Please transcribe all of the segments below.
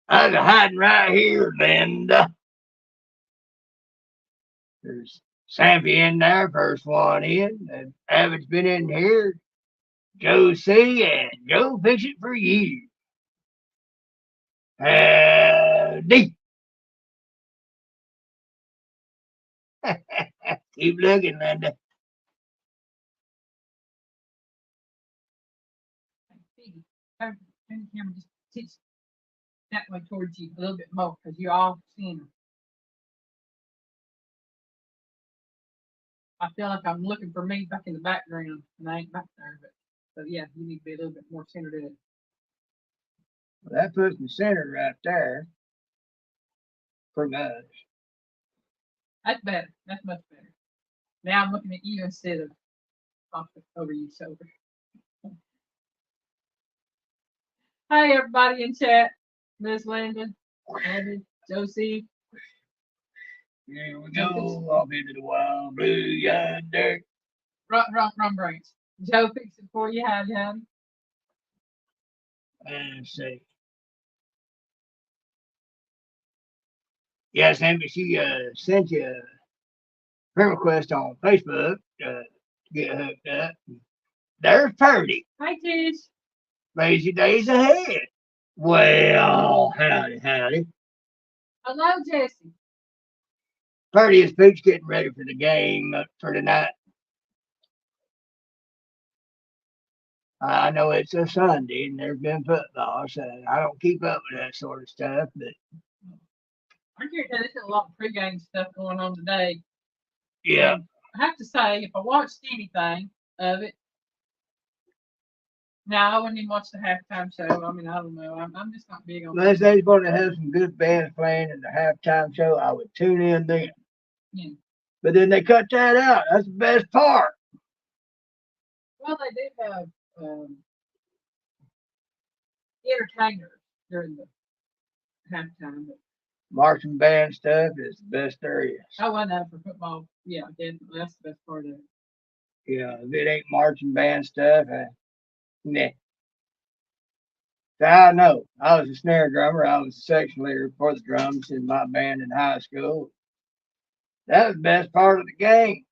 I was hiding right here, Linda. There's Sampy in there, first one in. And Abbott's been in here. Joe C. and Joe fix it for you. Howdy. Keep looking, Linda. Piggy, turn the camera just tits that way towards you a little bit more because you're all seeing them. I feel like I'm looking for me back in the background and I ain't back there, but so yeah, you need to be a little bit more centered in it. Well, that puts me centered right there. Pretty much. That's better. That's much better. Now I'm looking at you instead of over you shoulder. Hi everybody in chat. Miss Landon, Abby, Josie. Here we go, off into the wild blue yonder. Wrong branch. Joe fix it for you. Howdy, howdy. Let's see. Yeah, Sammy, she sent you a friend request on Facebook to get hooked up. There's Purdy. Hi, Tish. Lazy days ahead. Well, howdy, howdy. Hello, Jesse. Purdy is Pooch getting ready for the game for tonight. I know it's a Sunday and there's been football, so I don't keep up with that sort of stuff. But I can tell there's a lot of pregame stuff going on today. yeah, I have to say, if I watched anything of it, now I wouldn't even watch the halftime show. I mean, I don't know. I'm just not big on. unless they're going to have some good bands playing in the halftime show, I would tune in then. Yeah. But then they cut that out. That's the best part. Well, they did have entertainers during the halftime. But, Marching band stuff is the best there is. oh, I know for football. Yeah, definitely. That's the best part of it. Yeah, if it ain't marching band stuff, nah. So I know. I was a snare drummer. I was a section leader for the drums in my band in high school. That was the best part of the game.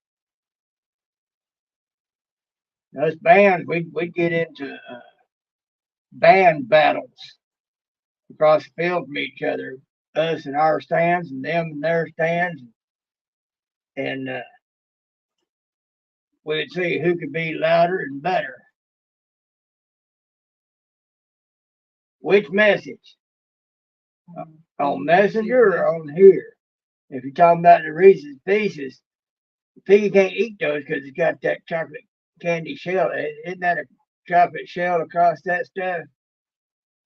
Us bands, we'd get into band battles across the field from each other. Us in our stands and them in their stands. And we'd see who could be louder and better. Which message? On Messenger or on here? If you're talking about the Reese's Pieces, Piggy can't eat those because it's got that chocolate candy shell. Isn't that a chocolate shell across that stuff?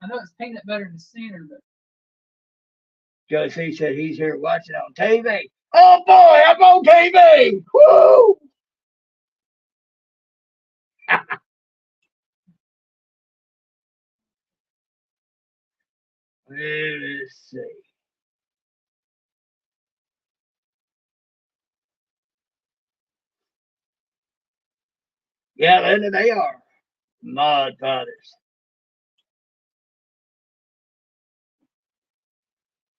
I know it's peanut butter in the center, but Josie said he's here watching on TV. Oh boy, I'm on TV! Woo! Let's see. Yeah, Linda, they are mod fathers.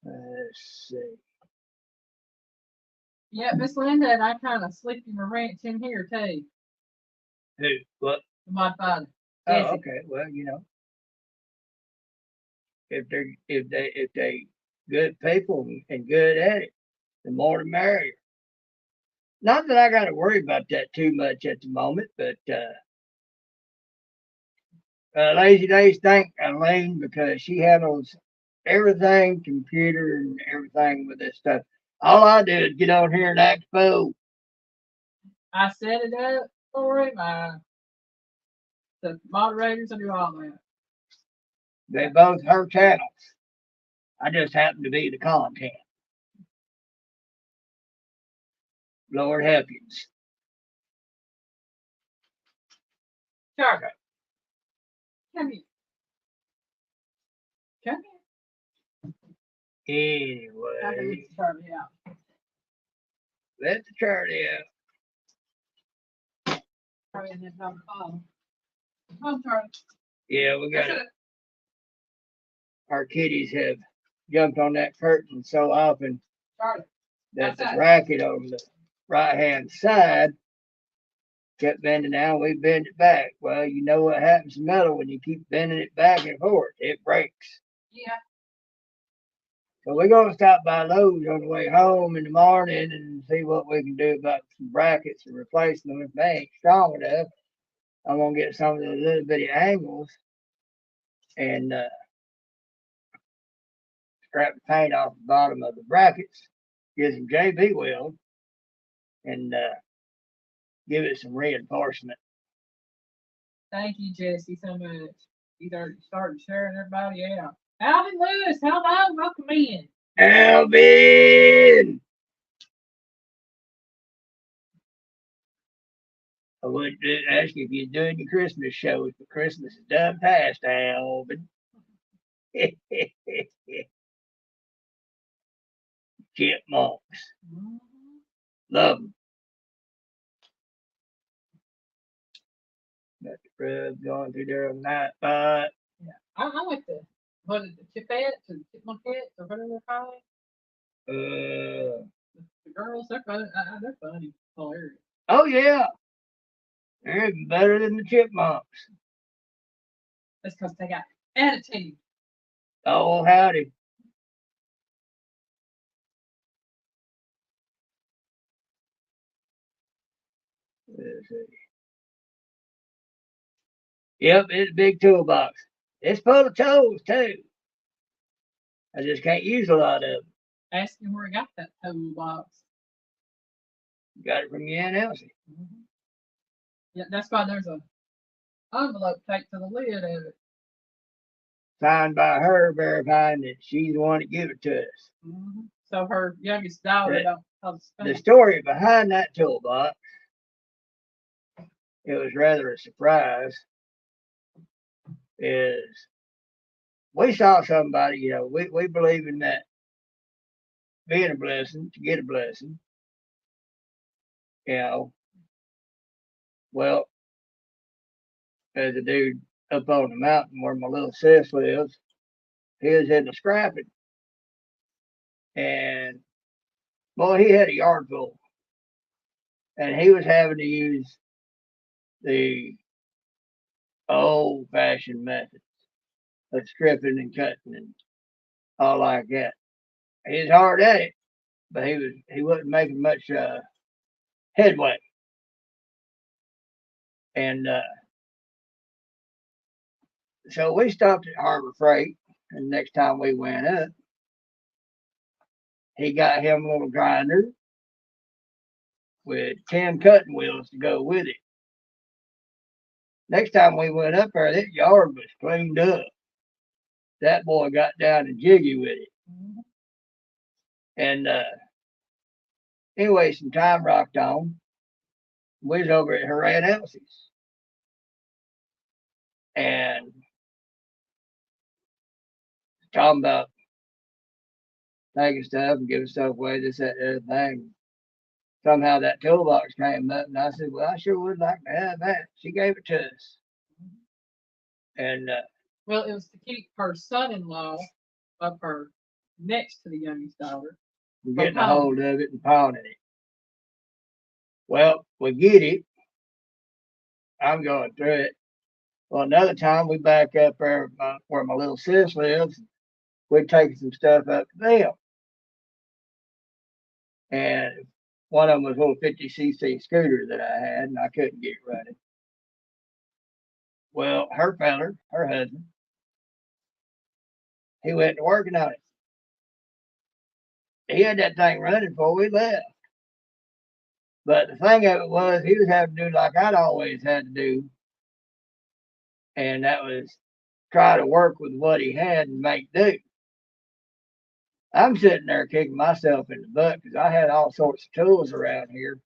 Let's see. yeah, Miss Linda and I kind of slipped him a wrench in here too. Who? What? My father. Oh, Jesse. okay. Well, if they good people and good at it, the more the merrier. Not that I got to worry about that too much at the moment, but Lazy Days thank Elaine because she handles everything computer and everything with this stuff. All I do is get on here and expo. I set it up for him. The moderators, I do all that. They both her channels. I just happen to be the content. Lord help you. Charlie, come here. Come here. I can Anyway, let Charlie out. let the Charlie out. Charlie and then Tom Paul. Come on, Charlie. Yeah, we got it. Our kitties have jumped on that curtain so often Charlotte, that the outside. bracket on the right hand side kept bending down. We bend it back. Well, you know what happens to metal when you keep bending it back and forth? It breaks. Yeah. So we're gonna stop by Lowe's on the way home in the morning and see what we can do about some brackets and replace them if they ain't strong enough. I'm gonna get some of the little bitty angles and scrap the paint off the bottom of the brackets, get some JB weld, and give it some reinforcement. Thank you, Jesse, so much. He's already started sharing everybody out. Alvin Lewis, hello, welcome in. Alvin! I would ask if you're doing your Christmas shows, but Christmas is done past, Alvin. Chipmunks. Mhm. Love them. Got the grub going through there on night bot. Yeah. I like what is it, chipettes or chipmunkettes or whatever they're called. The girls, they're fun. They're funny, hilarious. Oh yeah. They're even better than the chipmunks. That's because they got attitude. Oh howdy. Let's see. Yep, it's a big toolbox. It's full of tools too. I just can't use a lot of them. Ask him where he got that toolbox. Got it from your Aunt Elsie. Mm-hmm. Yeah, that's why there's a envelope taped to the lid of it. Signed by her, verifying that she's the one that gave it to us. Mm-hmm. So her youngest daughter don't cause the story behind that toolbox, it was rather a surprise, is we saw somebody, we believe in that being a blessing to get a blessing. Well, there's a dude up on the mountain where my little sis lives. He was in the scrapping. And boy, he had a yard full. And he was having to use the old fashioned methods of stripping and cutting and all like that. He was hard at it, but he wasn't making much headway. And so we stopped at Harbor Freight, and next time we went up, he got him a little grinder with 10 cutting wheels to go with it. Next time we went up there, that yard was cleaned up. That boy got down and jiggy with it. Mm-hmm. And anyway, some time rocked on. We was over at her Aunt Elsie's. And talking about taking stuff and giving stuff away, this, that, the other thing. Somehow that toolbox came up, and I said, "Well, I sure would like to have that." She gave it to us, and well, it was to keep her son-in-law of her next to the youngest daughter getting a hold of it and pawning it. Well, we get it. I'm going through it. Well, another time we back up there where my little sis lives. We're taking some stuff up to them, and one of them was a little 50cc scooter that I had, and I couldn't get it running. Well, her feller, her husband, he went to working on it. He had that thing running before we left. But the thing of it was, he was having to do like I'd always had to do, and that was try to work with what he had and make do. I'm sitting there kicking myself in the butt because I had all sorts of tools around here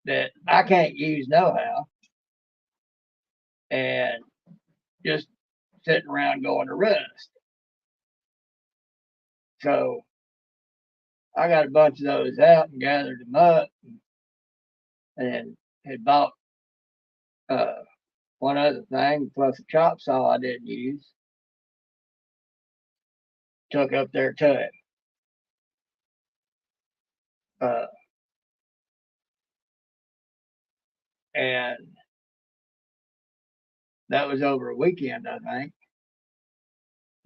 that I can't use no how, and just sitting around going to rust. So I got a bunch of those out and gathered them up, and had bought one other thing plus a chop saw I didn't use. took up their time. And that was over a weekend, I think.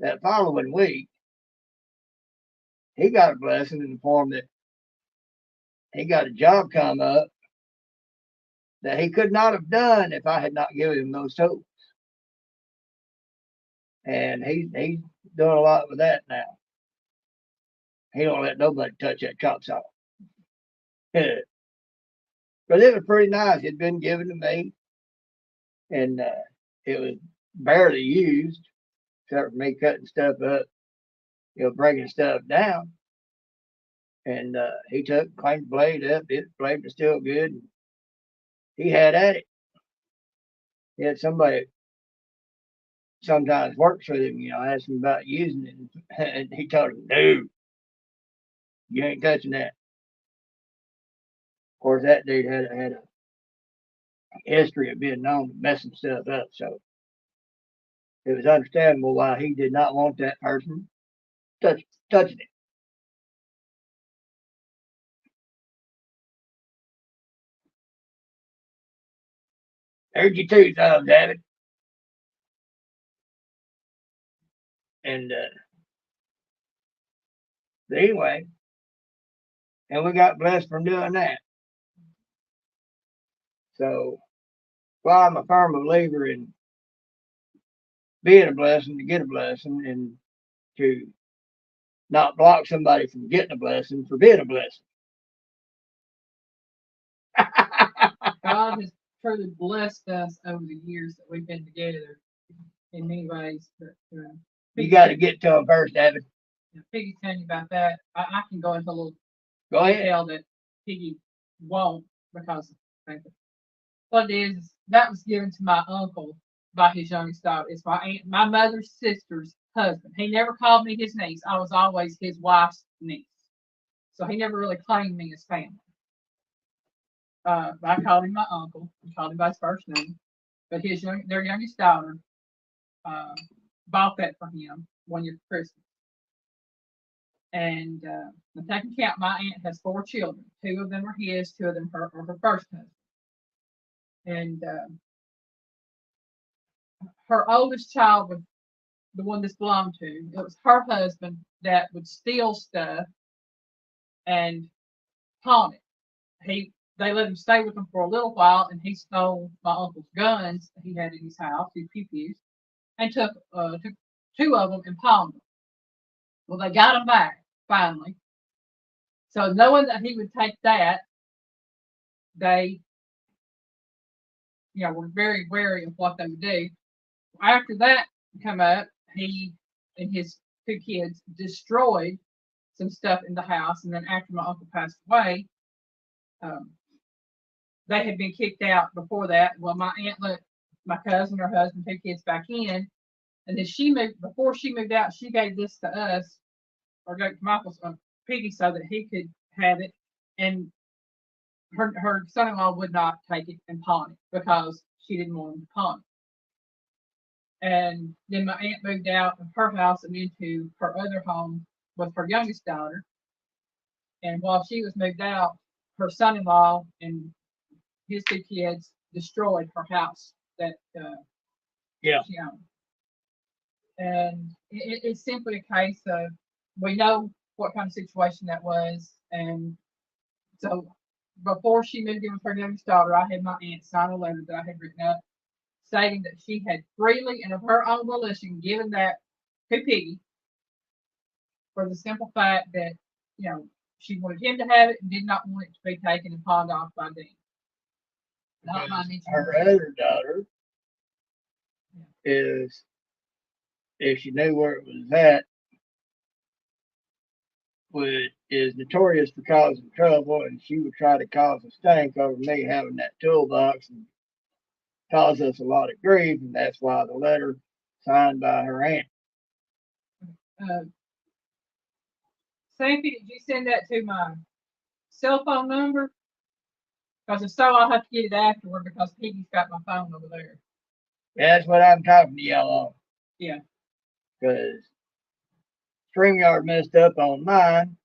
That following week, he got a blessing in the form that he got a job come up that he could not have done if I had not given him those tools. And he's doing a lot with that now. He don't let nobody touch that chop saw. But it was pretty nice. It'd been given to me, and it was barely used, except for me cutting stuff up, breaking stuff down. And he took, cleaned the blade up. His blade was still good. And he had at it. He had somebody sometimes works with him, asked him about using it, and he told him, "No, you ain't touching that." Of course, that dude had a history of being known to messing stuff up, so it was understandable why he did not want that person touching it. There's your two thumbs, David. And but anyway, and we got blessed from doing that. So, while I'm a firm believer in being a blessing to get a blessing, and to not block somebody from getting a blessing for being a blessing. God has truly blessed us over the years that we've been together in many ways. But you got to get to him first, David. Piggy's telling you about that. I can go into a little detail that Piggy won't, because what it is, that was given to my uncle by his youngest daughter. It's my mother's sister's husband. He never called me his niece. I was always his wife's niece. So he never really claimed me as family. I called him my uncle. I called him by his first name. But their youngest daughter bought that for him one year for Christmas. And I'm taking count, my aunt has 4 children. 2 of them are his, 2 of them are her first husband. And her oldest child was the one this belonged to. It was her husband that would steal stuff and pawn it. They let him stay with them for a little while, and he stole my uncle's guns that he had in his house, his pew-pews, and took 2 of them and pawned them. Well, they got them back finally. So knowing that he would take that, they, were very wary of what they would do. After that come up, he and his 2 kids destroyed some stuff in the house, and then after my uncle passed away, they had been kicked out before that. Well, my aunt let my cousin, her husband, 2 kids back in, and then before she moved out, she gave this to us, or gave to Michael's Piggy, so that he could have it, and her son-in-law would not take it and pawn it because she didn't want him to pawn it. And then my aunt moved out of her house and into her other home with her youngest daughter. And while she was moved out, her son-in-law and his 2 kids destroyed her house that she owned. And it's simply a case of, we know what kind of situation that was. And so before she moved in with her youngest daughter, I had my aunt sign a letter that I had written up stating that she had freely and of her own volition given that to Piggy for the simple fact that, she wanted him to have it and did not want it to be taken and pawned off by Dean. Her other daughter is, if she knew where it was at, is notorious for causing trouble, and she would try to cause a stink over me having that toolbox and cause us a lot of grief, and that's why the letter signed by her aunt. Sandy, did you send that to my cell phone number? Because if so, I'll have to get it afterward because Piggy's got my phone over there. That's what I'm talking to y'all on. Yeah. Because StreamYard messed up on mine.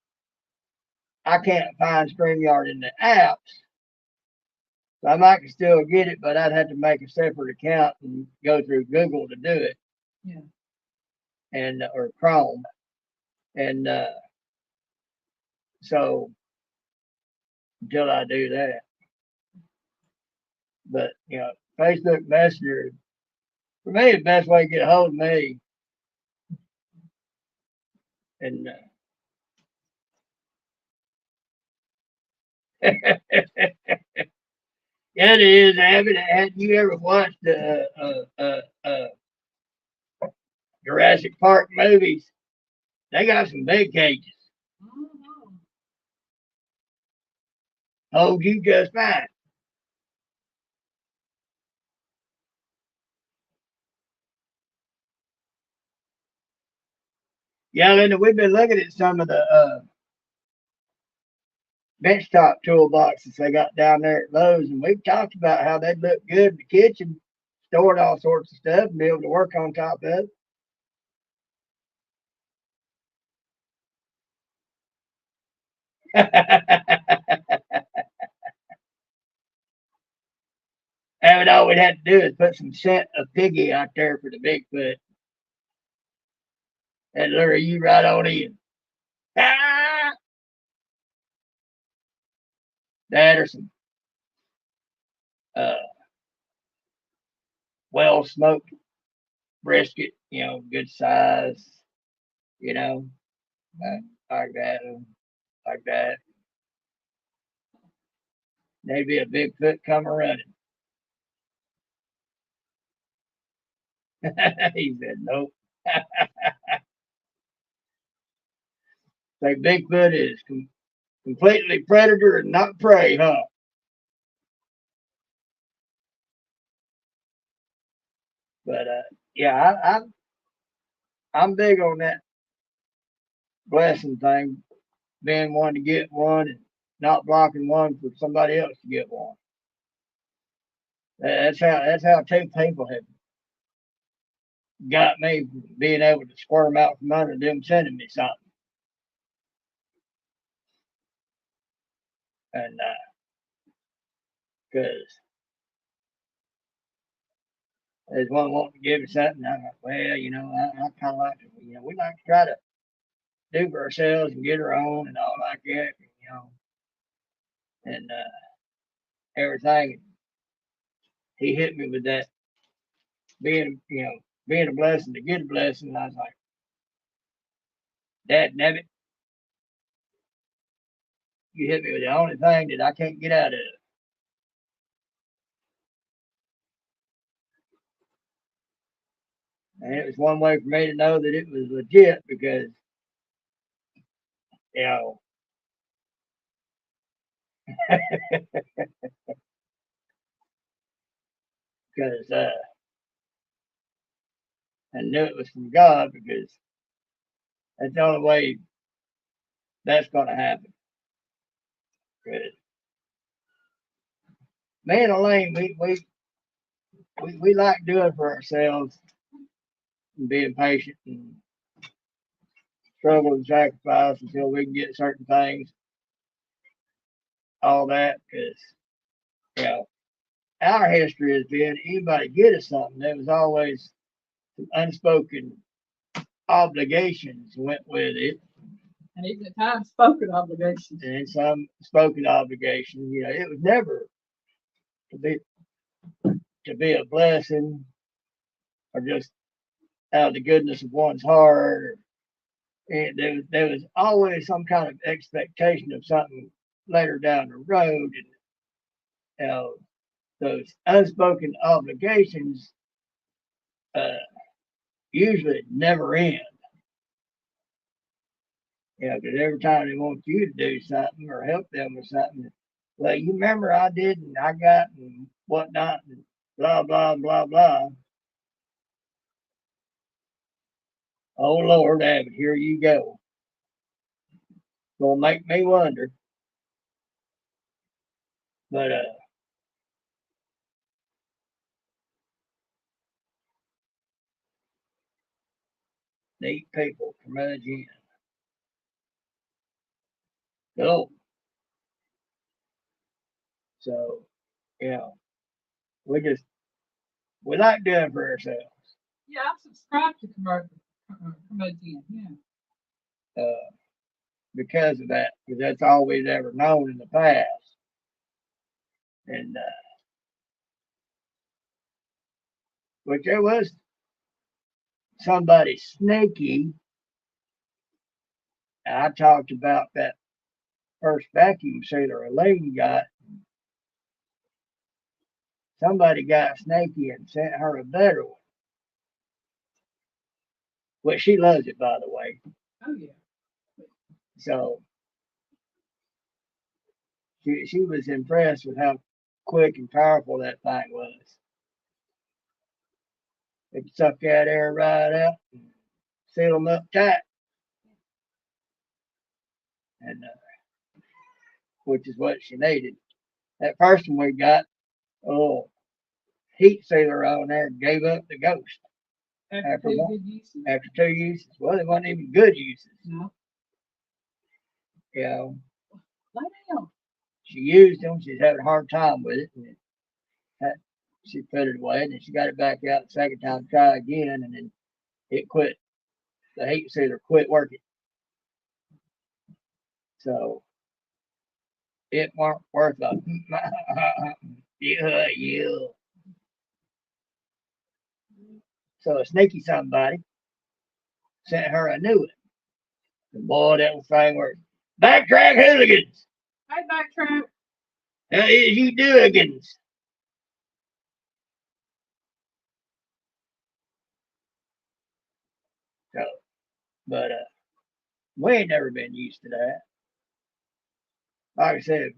I can't find StreamYard in the apps. So I might still get it, but I'd have to make a separate account and go through Google to do it. Yeah. And or Chrome. And so until I do that. But Facebook Messenger for me is the best way to get a hold of me. And yeah, it is. Have you ever watched the Jurassic Park movies? They got some big cages. Mhm. Hold you just fine. Yeah, Linda, we've been looking at some of the benchtop toolboxes they got down there at Lowe's, and we've talked about how they'd look good in the kitchen, stored all sorts of stuff, and be able to work on top of it. And all we'd have to do is put some scent of Piggy out there for the Bigfoot and lure you right on in. Ah! That or some uh, well smoked brisket, good size, you know, uh, like that, like that. Maybe a Bigfoot come running. He said, nope. Say Bigfoot is completely predator and not prey, huh? But yeah, I'm big on that blessing thing, being one to get one and not blocking one for somebody else to get one. That's how two people have got me being able to squirm out from under them sending me something. And because there's one wanting to give me something, I'm like, well, I kind of like to, we like to try to do for ourselves and get our own and all like that, and everything. He hit me with that being a blessing to get a blessing. And I was like, Dad, damn it, you hit me with the only thing that I can't get out of. And it was one way for me to know that it was legit because, you know, because I knew it was from God because that's the only way that's going to happen. 'Cause me and Elaine, we like doing for ourselves and being patient and struggle and sacrifice until we can get certain things, all that. Because, you know, our history has been anybody get us something, there was always some unspoken obligations went with it. And even at times spoken obligations. And some spoken obligations. It was never to be a blessing or just out of the goodness of one's heart. And there was always some kind of expectation of something later down the road, and those unspoken obligations uh, usually never end. Because every time they want you to do something or help them with something, well, you remember I did and I got and whatnot and blah blah blah blah. Oh Lord, Abbott, here you go. Gonna make me wonder. But neat people from in. Cool. So, yeah, we just, we like doing for ourselves. Yeah, I'm subscribed to Comedian. Yeah. Because of that, because that's all we've ever known in the past. And which there was somebody sneaky. I talked about that first vacuum sealer Elaine got. Somebody got snaky and sent her a better one. Well, she loves it, by the way. Oh yeah. So she was impressed with how quick and powerful that thing was. It sucked that air right out and seal them up tight. And which is what she needed. That first one we got, a little heat sealer on there, gave up the ghost After two good uses. after 2 uses. Well, it wasn't even good uses. No. You know, Lay down. she used them. She's having a hard time with it. And she put it away, and then she got it back out the second time to try again, and then it quit. The heat sealer quit working. So it weren't worth a yeah. So a sneaky somebody sent her a new one. And boy, that was thing worked. Backtrack hooligans. Hey, backtrack. How is you doigans? So, but we ain't never been used to that. Like I said,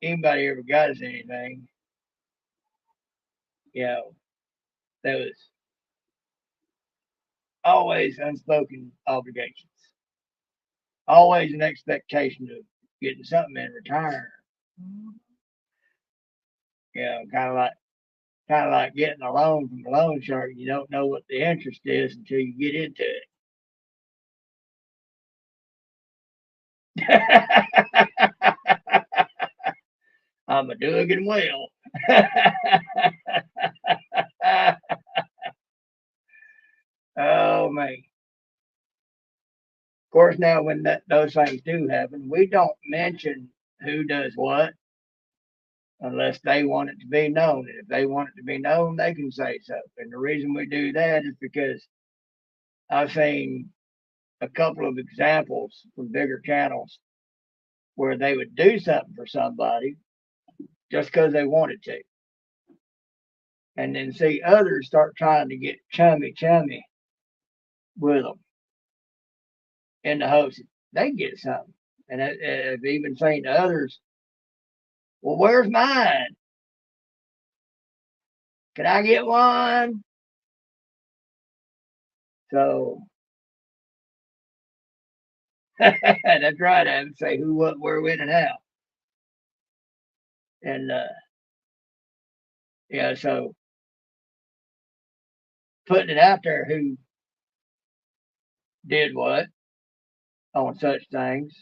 anybody ever got us anything, you know, there was always unspoken obligations, always an expectation of getting something in return. You know, kind of like getting a loan from a loan shark. You don't know what the interest is until you get into it. I'm a doing well. Oh man. Of course, now when those things do happen, we don't mention who does what unless they want it to be known. And if they want it to be known, they can say so. And the reason we do that is because I've seen a couple of examples from bigger channels where they would do something for somebody just because they wanted to. And then see others start trying to get chummy with them in the hopes that they get something. And I've even seen others, well, where's mine? Can I get one? So that's right. I would say who, what, where, when, and how. And yeah, so putting it out there who did what on such things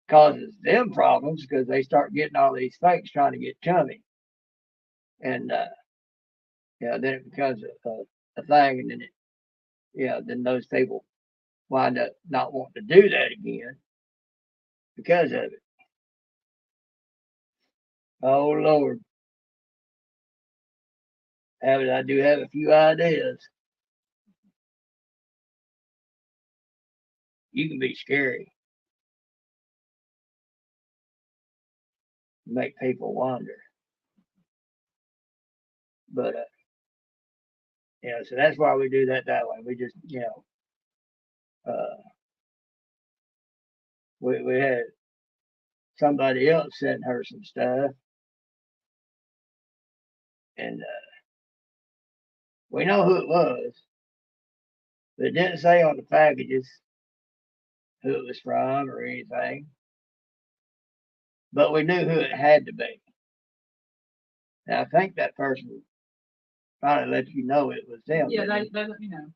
causes them problems because they start getting all these fakes trying to get chummy. And yeah, then it becomes a thing, and then then those people wind up not wanting to do that again because of it. Oh Lord, I do have a few ideas. You can be scary, make people wonder. But so that's why we do that way. We just uh, we had somebody else send her some stuff, and we know who it was, but it didn't say on the packages who it was from or anything. But we knew who it had to be. And I think that person probably let you know it was them. Yeah, they let me know.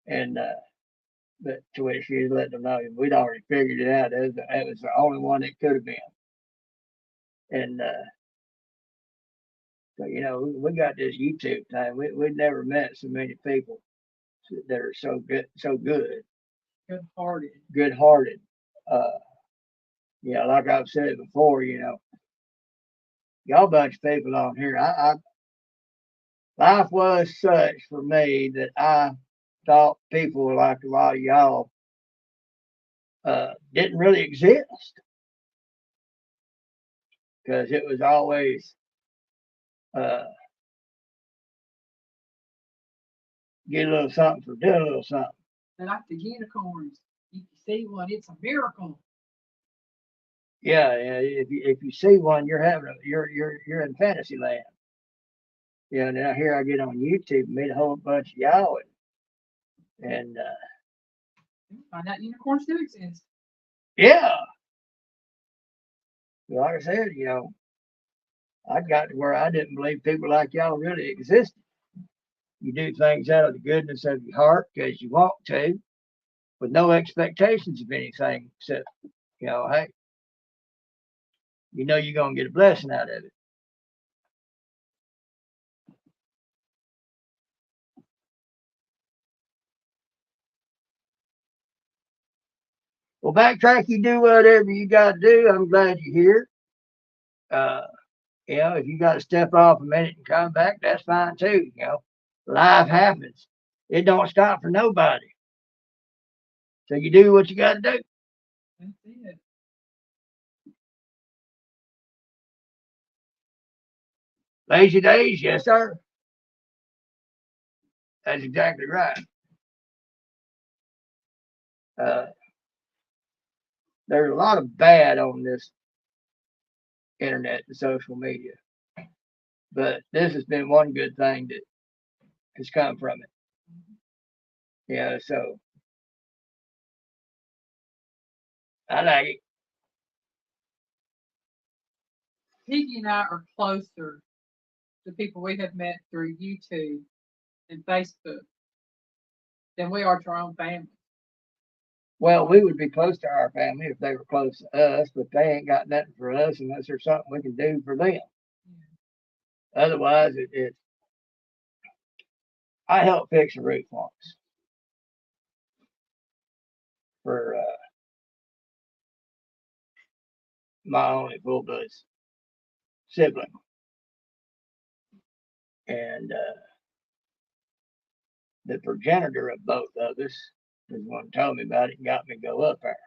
And But to which she was letting them know we'd already figured it out. That was the only one it could have been. And so, we got this YouTube thing. We'd never met so many people that are so good, good hearted. Like I've said before, y'all bunch of people on here. Life was such for me that I thought people like a lot of y'all didn't really exist because it was always uh, get a little something for doing a little something. And like the unicorns, if you see one, it's a miracle. Yeah. If you see one, you're in fantasy land. Yeah. Now here I get on YouTube and meet a whole bunch of y'all, and find out unicorns do exist. Yeah. Like I said, I got to where I didn't believe people like y'all really existed. You do things out of the goodness of your heart because you want to, with no expectations of anything except, hey, you're going to get a blessing out of it. Well, backtrack, you do whatever you got to do. I'm glad you're here. If you got to step off a minute and come back, that's fine too. Life happens. It don't stop for nobody. So you do what you got to do. That's it. Lazy days, yes, sir. That's exactly right. There's a lot of bad on this internet and social media, but this has been one good thing that has come from it. So I like it. Piggy and I are closer to people we have met through YouTube and Facebook than we are to our own family. Well, we would be close to our family if they were close to us, but they ain't got nothing for us unless there's something we can do for them. Yeah. Otherwise, I helped fix a roof once for my only full blood sibling, and the progenitor of both of us was the one who told me about it and got me to go up there.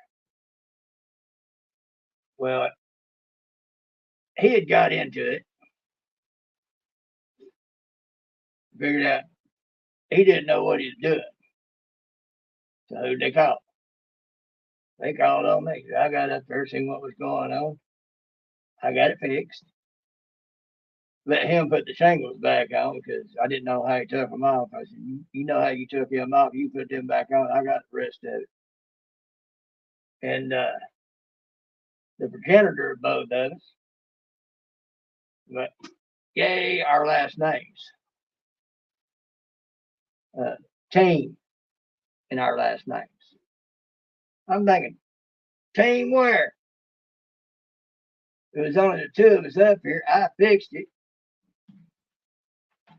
Well, he had got into it, figured out he didn't know what he was doing. So who'd they call? They called on me. I got up there, seen what was going on. I got it fixed. Let him put the shingles back on because I didn't know how he took them off. I said, you know how you took them off. You put them back on. I got the rest of it. And the progenitor of both of us, but yay, our last names. Team in our last names. I'm thinking, team where? It was only the two of us up here. I fixed it.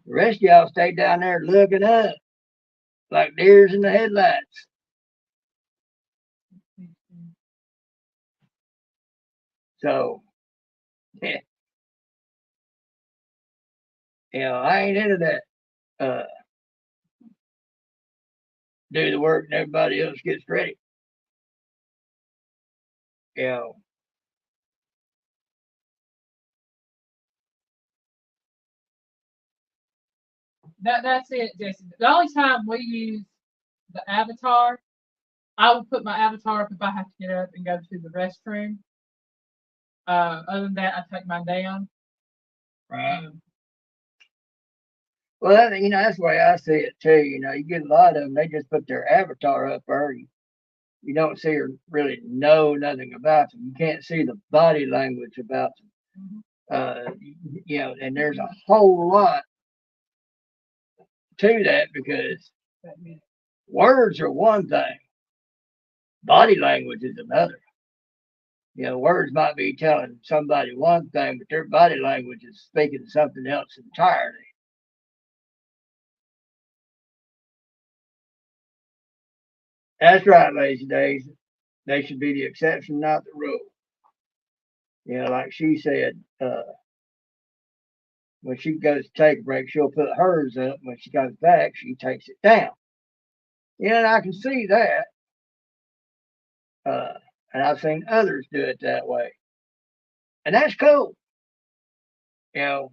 The rest of y'all stayed down there looking up like deers in the headlights. So, yeah. I ain't into that. Do the work and everybody else gets ready. That's it, Jason. The only time we use the avatar, I will put my avatar up if I have to get up and go to the restroom. Other than that, I take mine down. Right. Well, that's the way I see it too. You get a lot of them, they just put their avatar up there. You don't see or really know nothing about them. You can't see the body language about them. And there's a whole lot to that because words are one thing, Body language is another. Words might be telling somebody one thing, but their body language is speaking something else entirely. That's right, Lazy Days. They should be the exception, not the rule. Like she said, when she goes to take a break, she'll put hers up. When she comes back, she takes it down. And I can see that. Uh, and I've seen others do it that way. And that's cool. You know,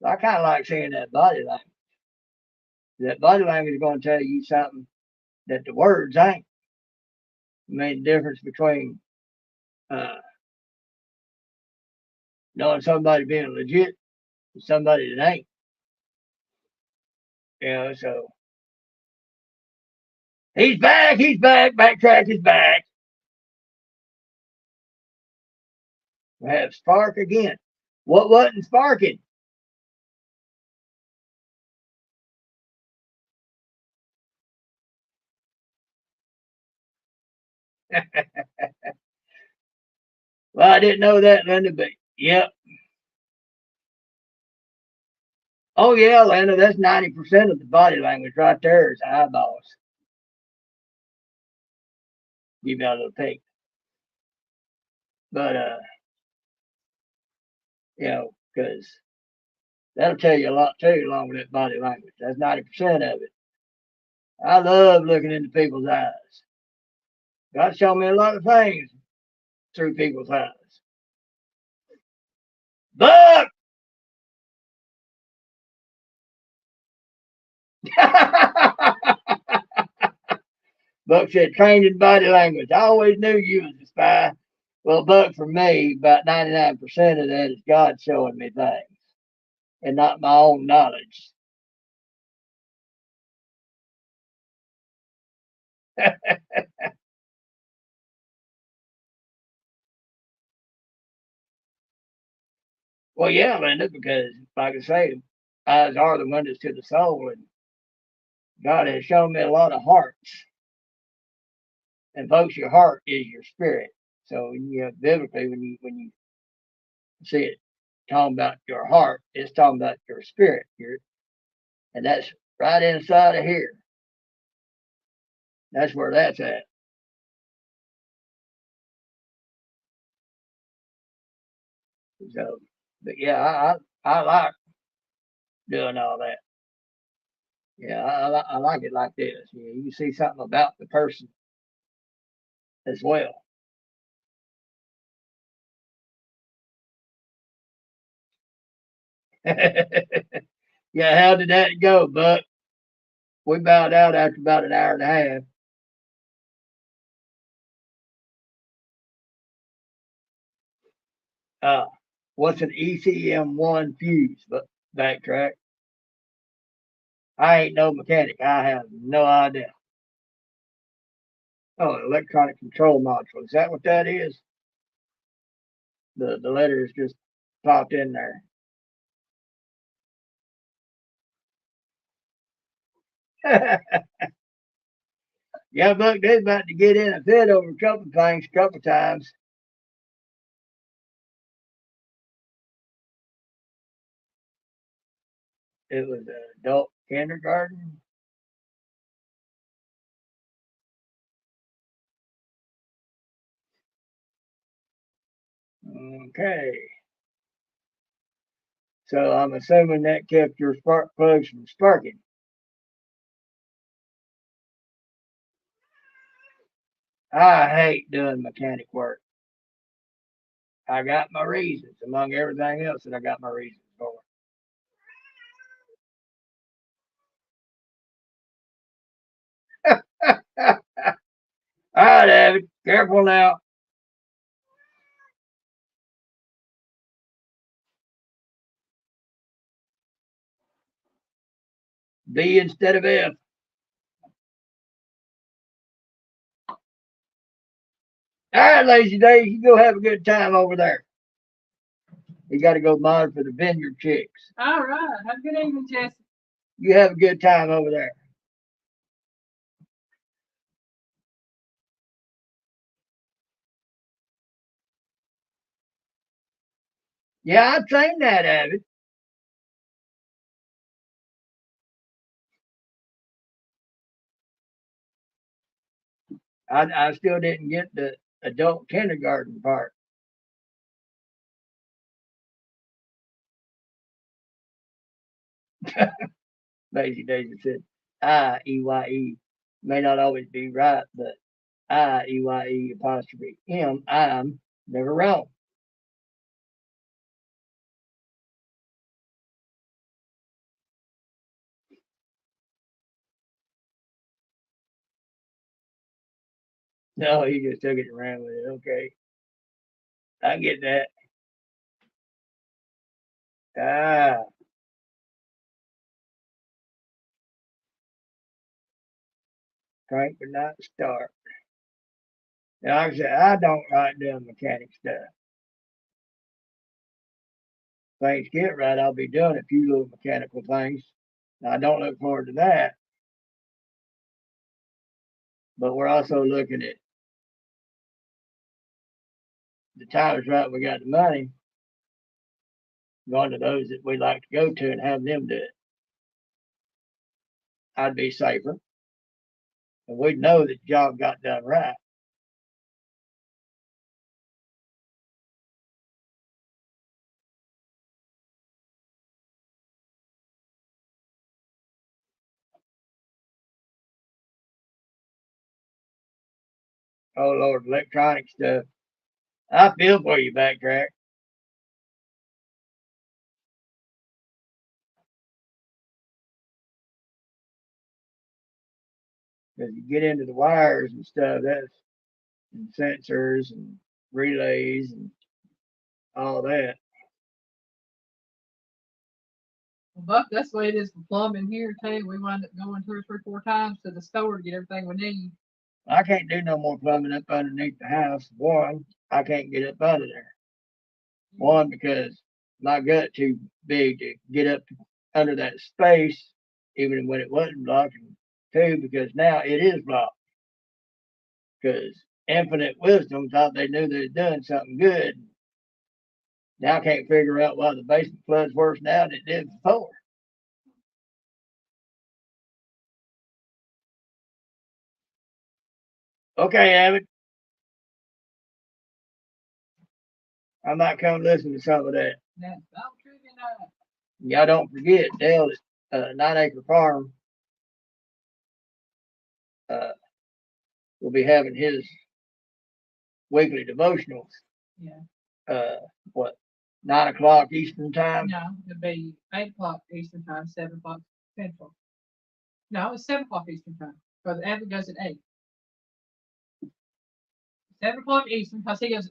I kind of like seeing that body language. That body language is going to tell you something that the words ain't. I mean, the difference between uh, knowing somebody being legit and somebody that ain't. So he's back, backtrack is back. We have Spark again. What wasn't sparking? Well, I didn't know that, Linda, but yep. Oh yeah, Linda, that's 90% of the body language right there is eyeballs. Give me a little peek. But because that'll tell you a lot too, along with that body language. That's 90% of it. I love looking into people's eyes. God showed me a lot of things through people's eyes. Buck! Buck said, trained in body language. I always knew you was a spy. Well, Buck, for me, about 99% of that is God showing me things and not my own knowledge. Well, yeah, Linda, because like I say, eyes are the windows to the soul, and God has shown me a lot of hearts. And folks, your heart is your spirit. So biblically, when you see it talking about your heart, it's talking about your spirit. And that's right inside of here. That's where that's at. So, but yeah, I like doing all that. Yeah, I like it like this. You see something about the person as well. Yeah, how did that go, Buck? We bowed out after about an hour and a half. Uh, what's an ECM1 fuse? But backtrack. I ain't no mechanic. I have no idea. Oh, an electronic control module. Is that what that is? The letters just popped in there. Yeah, Buck, they're about to get in a fit over a couple of things, a couple of times. It was adult kindergarten. Okay. So I'm assuming that kept your spark plugs from sparking. I hate doing mechanic work. I got my reasons, among everything else that I got my reasons for. All right, David, careful now. B instead of F. All right, Lazy Days, you go have a good time over there. You got to go monitor for the vineyard chicks. All right. Have a good evening, Jesse. You have a good time over there. Yeah, I've seen that, Abbott. I still didn't get the adult kindergarten part. Lazy Daisy said, I-E-Y-E may not always be right, but I-E-Y-E apostrophe M, I'm never wrong. No, he just took it and ran with it. Okay, I get that. Ah, crank but not start. Now, like I said, I don't like doing mechanic stuff. Things get right, I'll be doing a few little mechanical things. Now, I don't look forward to that, but we're also looking at the times right. We got the money going to those that we like to go to and have them do it. I'd be safer, and we'd know that the job got done right. Oh Lord, electronic stuff. I feel for you, backtrack, because you get into the wires and stuff. That's and sensors and relays and all that. Well, Buck, that's the way it is for plumbing here too. We wind up going 2 or 3, 4 times to the store to get everything we need. I can't do no more plumbing up underneath the house. One, I can't get up under there. One, because my gut too big to get up under that space, even when it wasn't blocked. And two, because now it is blocked. Because infinite wisdom thought they knew they were doing something good. Now I can't figure out why the basement floods worse now than it did before. Okay, Abbott, I might come listen to some of that. That's all trivia night. Y'all don't forget, Dale at 9 Acre Farm uh, will be having his weekly devotionals. Yeah. What, 9 o'clock Eastern time? No, it'd be 8 o'clock Eastern time, 7 o'clock Central. No, it's 7 o'clock Eastern time. Because Abby goes at 8. 7 o'clock Eastern, because he goes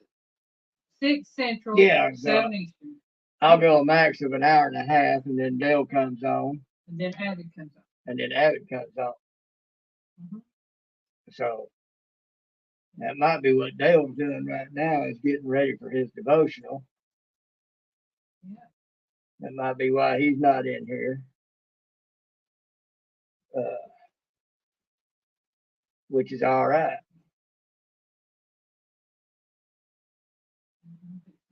6 Central, Yeah, 7 Eastern. I'll go a max of an hour and a half, and then Dale comes on, And then Abby comes up. and then Abbott comes on. Mm-hmm. So that might be what Dale's doing right now is getting ready for his devotional. Yeah. That might be why he's not in here, which is all right.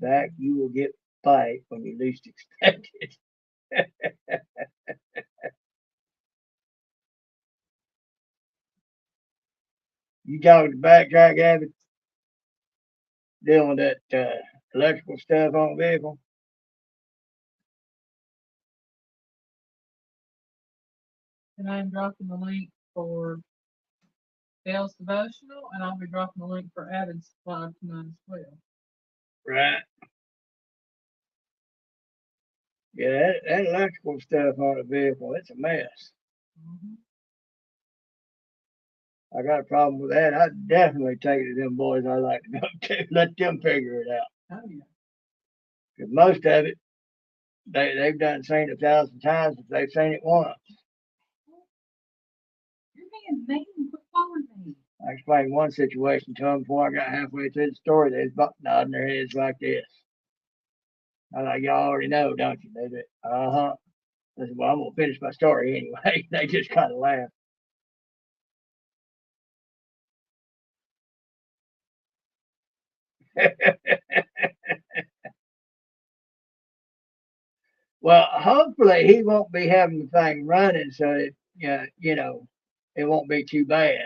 Back, you will get fight when you least expect it. You talking to backtrack, Abbott, dealing with that electrical stuff on the vehicle? And I'm dropping the link for Dale's devotional, and I'll be dropping the link for Abby's 5 to 9 as well. Right. Yeah, that electrical stuff on the vehicle, it's a mess. Mm-hmm. I got a problem with that. I'd definitely take it to them boys I like to go to. Let them figure it out. Oh, yeah. Because most of it, they've done seen 1,000 times if they've seen it once. You're being mean. Quit calling me. I explained one situation to them before I got halfway through the story. They was nodding their heads like this. I like, y'all already know, don't you? They said, uh-huh. I said, well, I'm going to finish my story anyway. They just kind of laughed. Well, hopefully he won't be having the thing running, so that it won't be too bad.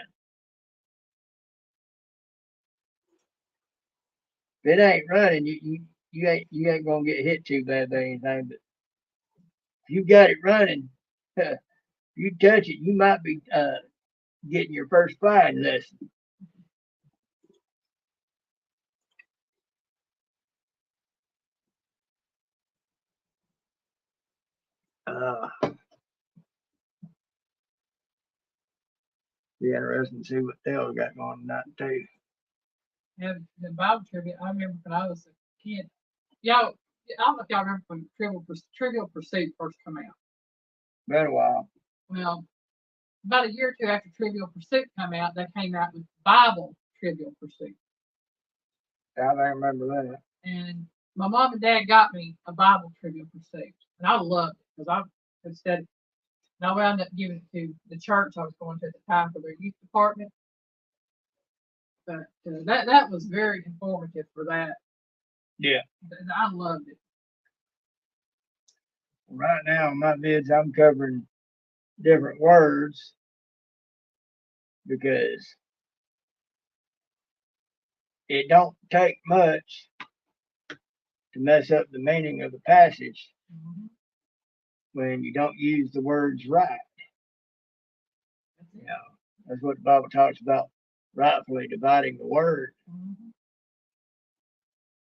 If it ain't running, you ain't gonna get hit too bad by anything. But if you got it running, you touch it, you might be getting your first flying lesson. Uh, be interesting to see what Dale's got going tonight too. Yeah, the Bible trivia. I remember when I was a kid. Y'all, I don't know if y'all remember when Trivial Pursuit first came out. Been a while. Well, about a year or two after Trivial Pursuit came out, they came out with Bible Trivial Pursuit. I don't remember that. And my mom and dad got me a Bible Trivial Pursuit, and I loved it because I had studied. And I wound up giving it to the church I was going to at the time for their youth department. But that was very informative for that. Yeah. I loved it. Right now, in my vids, I'm covering different words because it don't take much to mess up the meaning of the passage Mm-hmm. when you don't use the words right. That's You it. know, that's what the Bible talks about, rightfully dividing the word. Mm-hmm.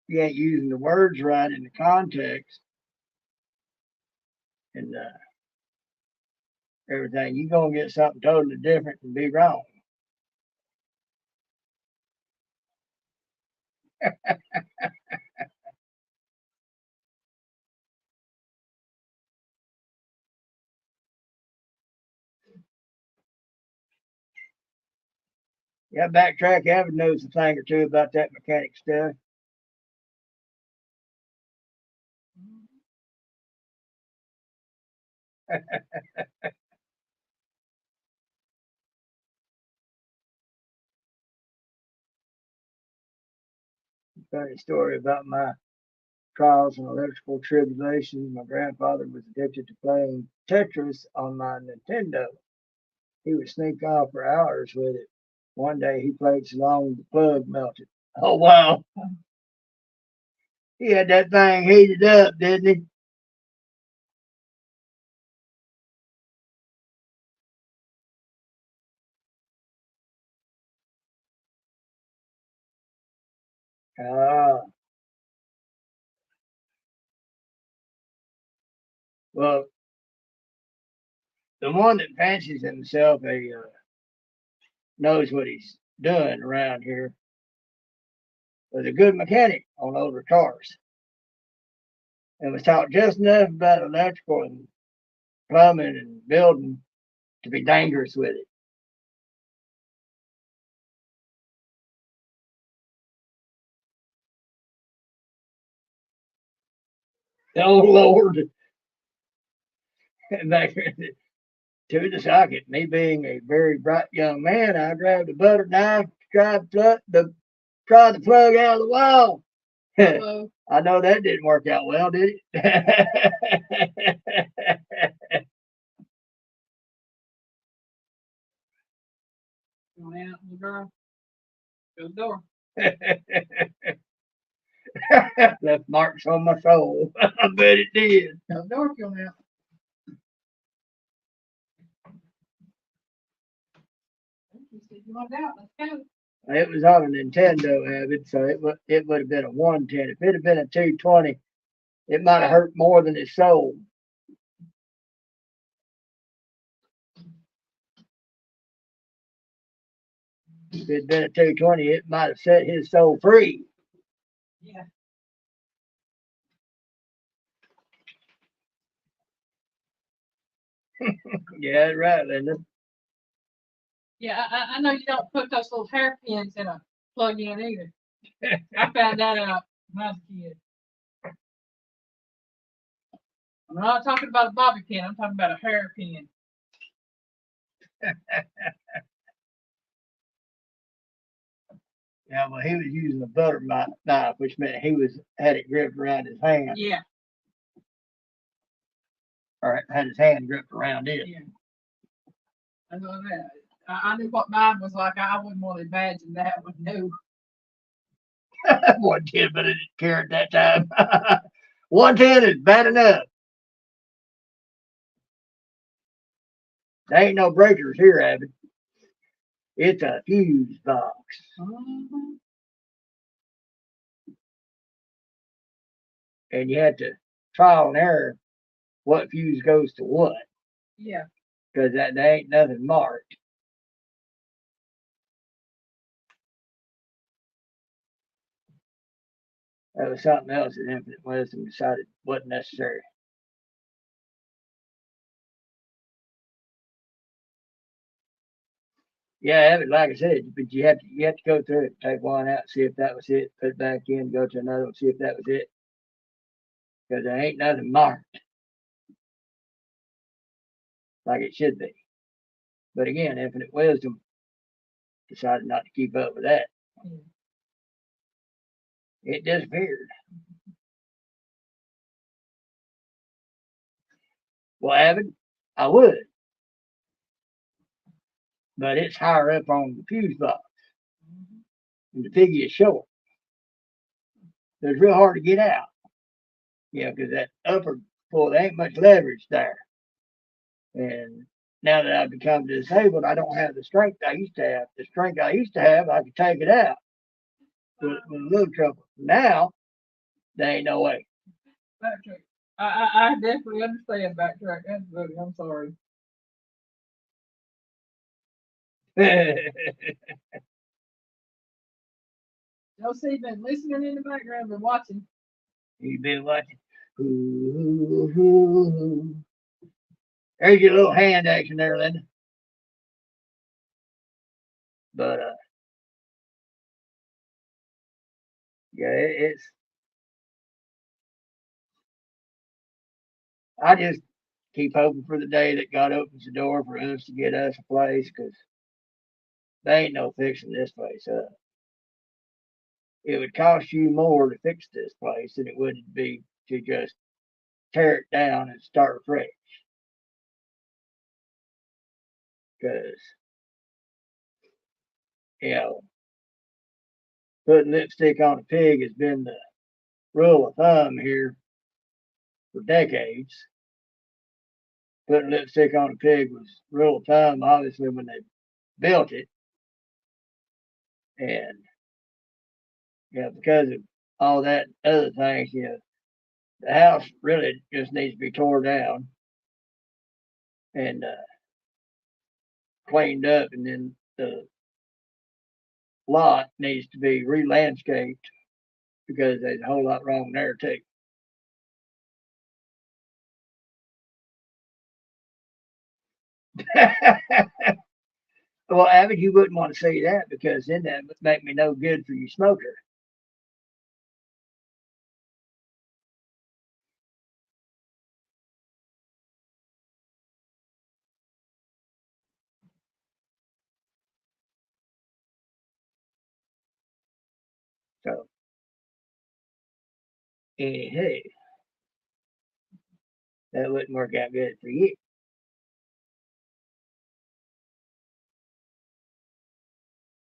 You ain't using the words right in the context and everything, you're gonna get something totally different and be wrong. Yeah, backtrack. Evan knows a thing or two about that mechanic stuff. Funny story about my trials and electrical tribulations. My grandfather was addicted to playing Tetris on my Nintendo. He would sneak off for hours with it. One day he played so long the plug melted. Oh wow. He had that thing heated up, didn't he? Ah, well, the one that fancies himself a knows what he's doing around here was a good mechanic on older cars and was taught just enough about electrical and plumbing and building to be dangerous with it. Oh Lord! Back to the socket. Me being a very bright young man, I grabbed a butter knife to try the plug out of the wall. I know that didn't work out well, did it? Going out, little girl. Go to the door. Left marks on my soul. I bet it did. Go to the door if you want out. You said you want out. Let's go. It was on a Nintendo habit, so it would have been a 110. If it had been a 220, it might have hurt more than his soul. If it had been a 220, it might have set his soul free. Yeah. Yeah, that's right, Linda. Yeah, I know you don't put those little hairpins in a plug in either. I found that out when I was a kid. I'm not talking about a bobby pin, I'm talking about a hairpin. Yeah, well, he was using a butter knife, which meant he had it gripped around his hand. Yeah. or had his hand gripped around it. Yeah. I know that. I knew what mine was like. I wouldn't want to imagine that one. No. 110, but it didn't care at that time. 110 is bad enough. There ain't no breakers here, Abby. It's a fuse box. Mm-hmm. And you have to trial and error what fuse goes to what. Yeah. Because there ain't nothing marked. That was something else that Infinite Wisdom decided wasn't necessary. Yeah, like I said, but you have to go through it, take one out, see if that was it, put it back in, go to another one, see if that was it. Because there ain't nothing marked like it should be. But again, Infinite Wisdom decided not to keep up with that. Mm. It disappeared. Well, Avid, I would, but it's higher up on the fuse box, Mm-hmm. and the Piggy is short. So it's real hard to get out. Because that upper pull, there ain't much leverage there. And now that I've become disabled, I don't have the strength I used to have. The strength I used to have, I could take it out with a little trouble. Now, there ain't no way. Backtrack. I definitely understand backtrack. Absolutely. I'm sorry. Y'all see, been listening in the background, been watching. You've been watching. Ooh, ooh, ooh. There's your little hand action there, Linda. But yeah, it's. I just keep hoping for the day that God opens the door for us to get us a place, because there ain't no fixing this place up. It would cost you more to fix this place than it would be to just tear it down and start fresh. Because, you know, putting lipstick on a pig has been the rule of thumb here for decades. Putting lipstick on a pig was rule of thumb, obviously, when they built it. And, because of all that other things, the house really just needs to be tore down and cleaned up, and then the lot needs to be re-landscaped because there's a whole lot wrong there too. Well, Abbott, you wouldn't want to say that, because then that would make me no good for you smoker. So, hey, that wouldn't work out good for you.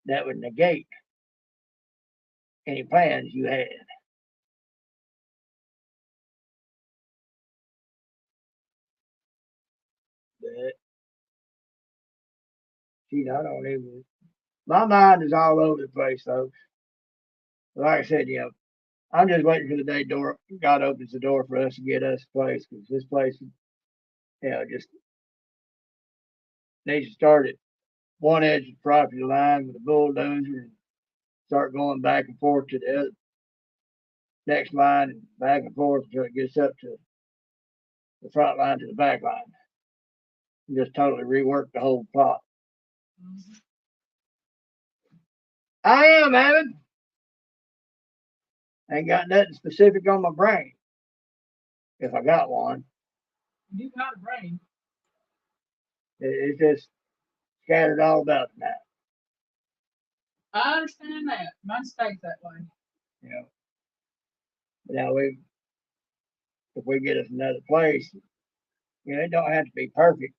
That would negate any plans you had. But, I don't even. My mind is all over the place, folks. Like I said, I'm just waiting for the day God opens the door for us to get us a place, because this place, just needs to start at one edge of the property line with a bulldozer and start going back and forth to the other next line and back and forth until it gets up to the front line to the back line. And just totally rework the whole plot. Mm-hmm. I am, Evan. Ain't got nothing specific on my brain, if I got one. You got a brain. It's just scattered all about now. I understand that. Mine stays that way. You know, now if we get us another place, You know, it don't have to be perfect.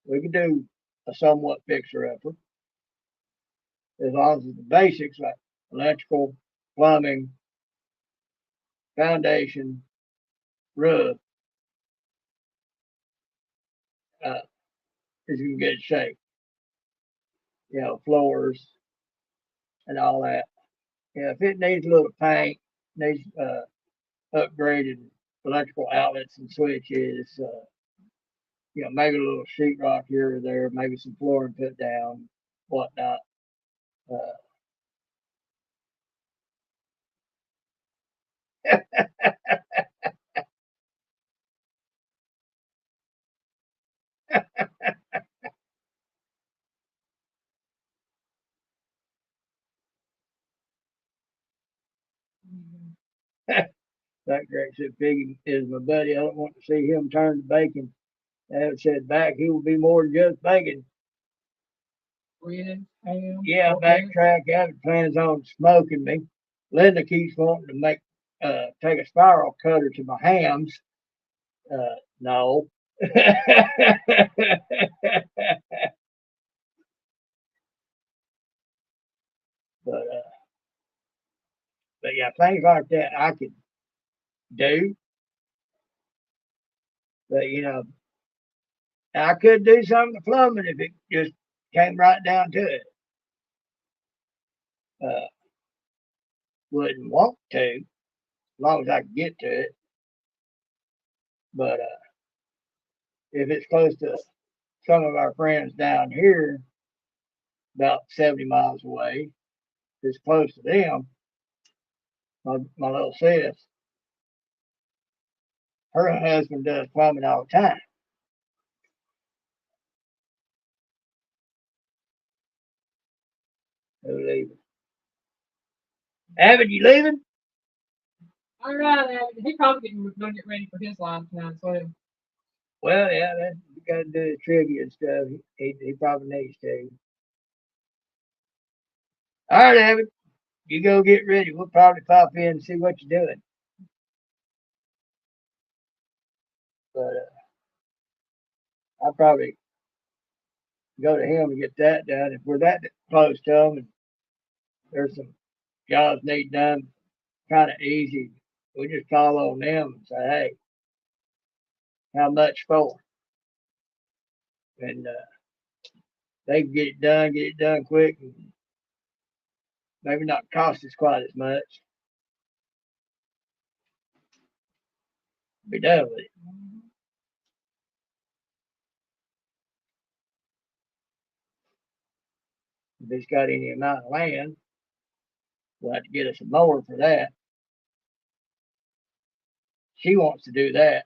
We can do a somewhat fixer-upper as long as it's the basics like electrical, plumbing, foundation, roof is in good shape. You know, floors and all that. You know, if it needs a little paint, needs upgraded electrical outlets and switches, you know, maybe a little sheetrock here or there, maybe some flooring put down, whatnot. Uh, that Greg said, Piggy is my buddy. I don't want to see him turn to bacon. Dad said back, he will be more than just bacon. Ribs, ham. Yeah, backtrack. Abbott plans on smoking me. Linda keeps wanting to take a spiral cutter to my hams. No. but uh, but yeah, things like that I could do. But you know, I could do something to plumbing if it just came right down to it. Uh, wouldn't want to, as long as I could get to it. But if it's close to some of our friends down here, about 70 miles away, if it's close to them, my little sis, her husband does plumbing all the time. Who's leaving? Abbott, you leaving? All right, he probably gonna get ready for his line tonight, so Well, yeah, you got to do the trivia and stuff. He probably needs to. All right, Abbott, you go get ready. We'll probably pop in and see what you're doing. But I'll probably go to him and get that done. If we're that close to him and there's some jobs need done, kind of easy, we just call on them and say, hey, how much for? And they can get it done quick, and maybe not cost us quite as much. Be done with it. If it's got any amount of land, we'll have to get us a mower for that. She wants to do that.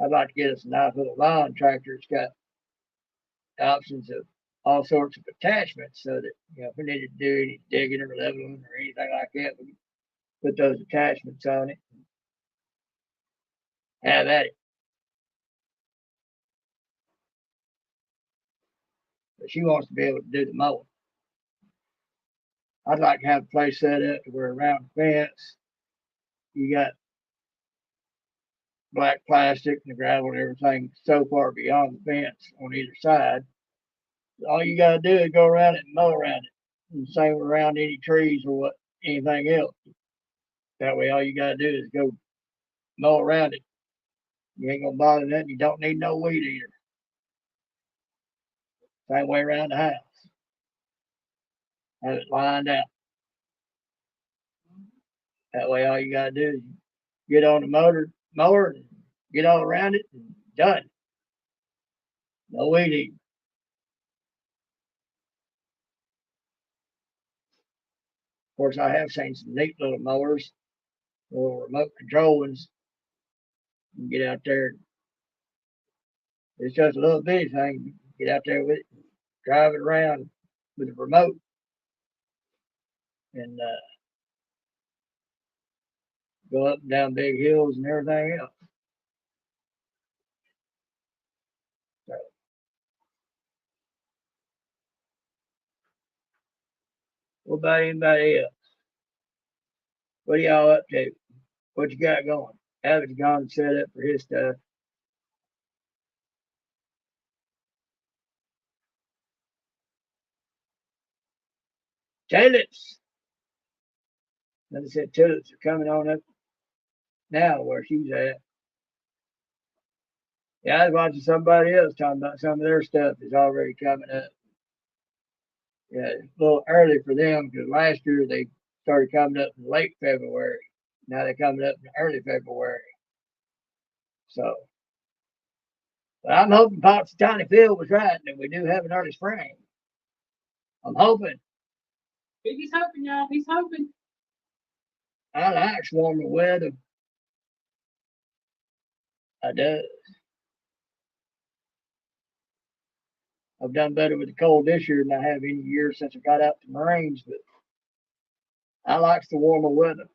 I'd like to get us a nice little lawn tractor. It's got options of all sorts of attachments so that, you know, if we needed to do any digging or leveling or anything like that, we can put those attachments on it and have at it. But she wants to be able to do the mowing. I'd like to have a place set up to where around the fence you got black plastic and the gravel and everything so far beyond the fence on either side. All you gotta do is go around it and mow around it. And same around any trees or anything else. That way all you gotta do is go mow around it. You ain't gonna bother nothing. You don't need no weed eater. Same way around the house. Have it lined out. That way all you gotta do is get on the mower and get all around it and done. No weed eating. Of course, I have seen some neat little mowers, little remote control ones. You can get out there. It's just a little bitty thing. Get out there with it, drive it around with the remote, and go up and down big hills and everything else. So, what about anybody else? What are y'all up to? What you got going? Abbott's gone and set up for his stuff. Tulips. Like I said, tulips are coming on up now where she's at. Yeah, I was watching somebody else talking about some of their stuff is already coming up. Yeah, it's a little early for them because last year they started coming up in late February. Now they're coming up in early February. So, but I'm hoping Pops Tiny Phil was right that we do have an early spring. I'm hoping. Piggy's hoping, y'all. He's hoping. I like warmer weather. I do. I've done better with the cold this year than I have any year since I got out to Marines, but I likes the warmer weather.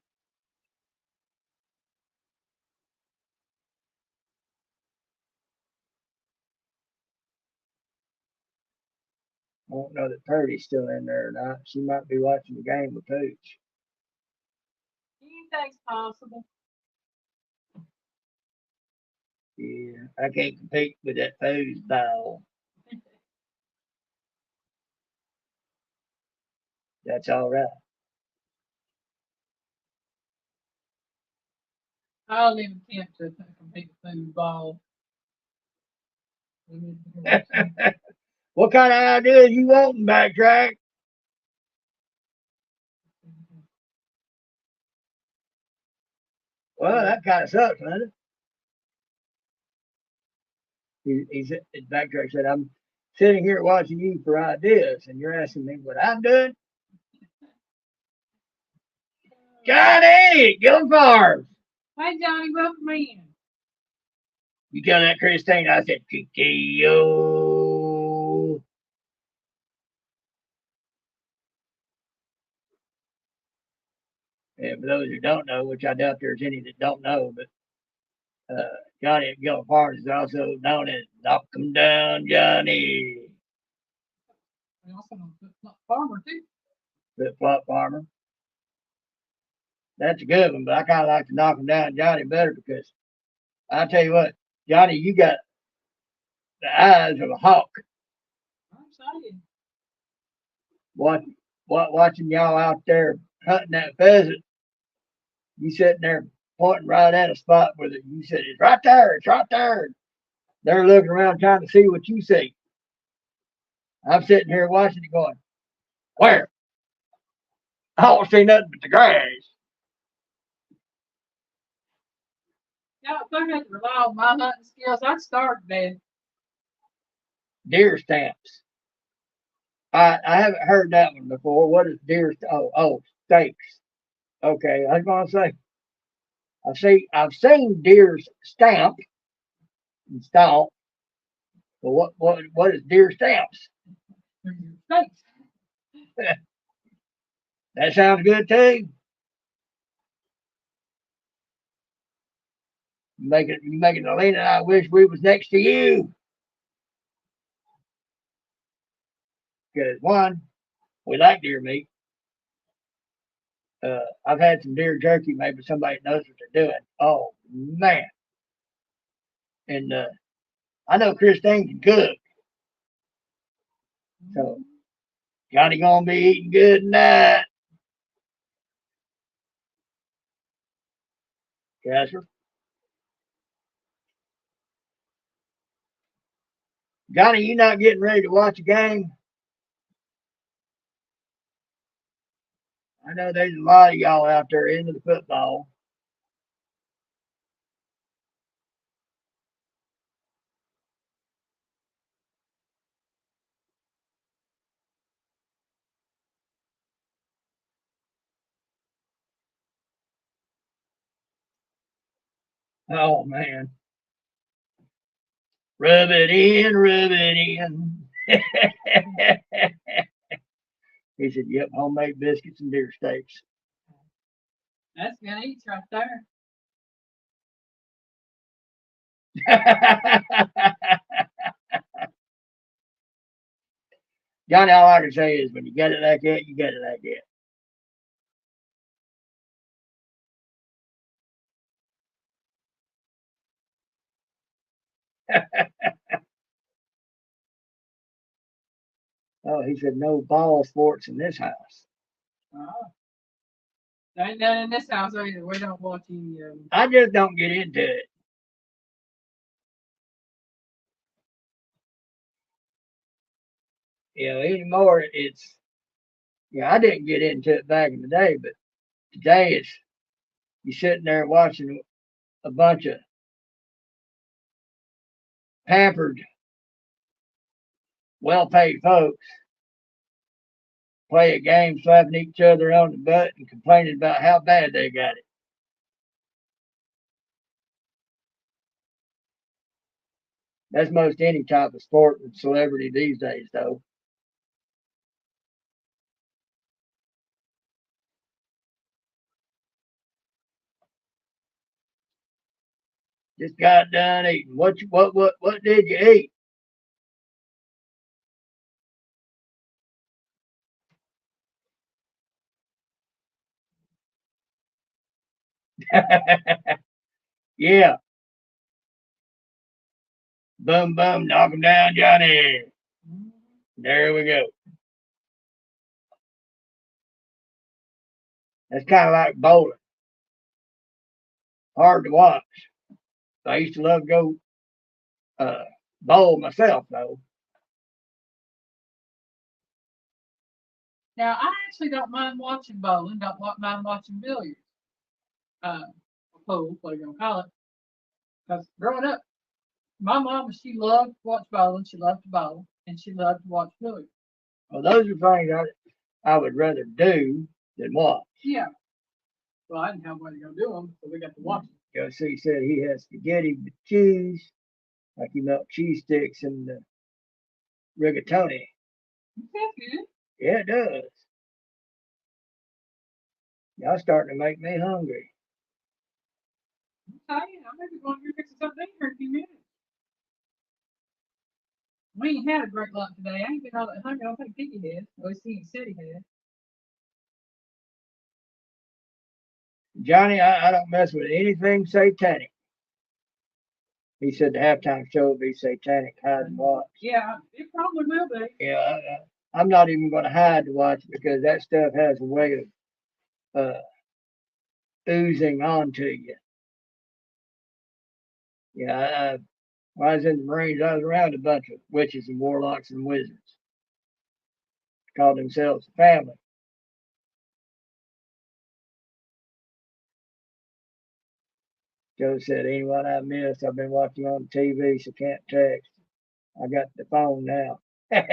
I don't know that Purdy's still in there or not. She might be watching the game with Pooch. Anything's possible. Yeah, I can't compete with that foosball. That's all right. I'll even attempt to compete with foosball. What kind of ideas you wanting, Backtrack? Well, that kind of sucks, doesn't it? He said, Backtrack said, I'm sitting here watching you for ideas, and you're asking me what I'm doing? Johnny, go Farms. Hey, Johnny, welcome in. You tell that Christine I said, Kikio. And for those who don't know, which I doubt there's any that don't know, but Johnny at Gillum Farms is also known as Knock 'em Down Johnny. We also know Farmer, too. Flip flop farmer. That's a good one, but I kind of like to knock 'em down Johnny better because I tell you what, Johnny, you got the eyes of a hawk. I'm excited. Watching y'all out there hunting that pheasant, you sitting there pointing right at a spot where you said, it's right there, it's right there. They're looking around trying to see what you see. I'm sitting here watching it going, where? I don't see nothing but the grass. Yeah, if I had to rely on my hunting skills, I'd start dead. Deer stamps. I haven't heard that one before. What is deer? Oh, stakes. Okay, I was gonna say I've seen deer's stamp and stomp, but what is deer stamps? Thanks. That sounds good too. You making Alina and I wish we was next to you. Because one, we like deer meat. I've had some deer jerky. Maybe somebody knows what they're doing. Oh man! And I know Christine can cook, so Johnny gonna be eating good tonight. Casper, Johnny, you not getting ready to watch a game? I know there's a lot of y'all out there into the football. Oh man, rub it in, rub it in. He said, "Yep, homemade biscuits and deer steaks." That's good eats right there. Johnny, all I can say is when you get it like that, you get it like that. Oh, he said no ball sports in this house. Oh. There ain't none in this house either. We don't watch any of them. I just don't get into it. Anymore it's I didn't get into it back in the day, but today it's you sitting there watching a bunch of pampered, well paid folks play a game slapping each other on the butt and complaining about how bad they got it. That's most any type of sport and celebrity these days, though. Just got done eating. What did you eat? Yeah, boom boom, knock him down, Johnny. There we go. That's kind of like bowling. Hard to watch. I used to love to go uh, bowl myself, though. Now, I actually don't mind watching bowling. Mind watching billiards. Uh, pool, what you gonna call it? Because growing up, my mama, she loved to watch bowling. She loved to bowl, and she loved to watch billiards. Well, those are things I would rather do than watch. Yeah. Well, I didn't have way to go do them, so we got to watch them. He said he has spaghetti with cheese, like he melt cheese sticks in the rigatoni. That's good. Yeah, it does. Y'all starting to make me hungry. I'm maybe going to fix something here in a few minutes. We ain't had a great lunch today. I ain't been all that hungry. I don't think Piggy had. At least he said he had. Johnny, I don't mess with anything satanic. He said the halftime show would be satanic, hide and watch. Yeah, it probably will be. Yeah, I'm not even going to hide to watch it because that stuff has a way of oozing onto you. Yeah, when I was in the Marines, I was around a bunch of witches and warlocks and wizards. Called themselves a family. Joe said, anyone I missed, I've been watching on TV, so can't text. I got the phone now. But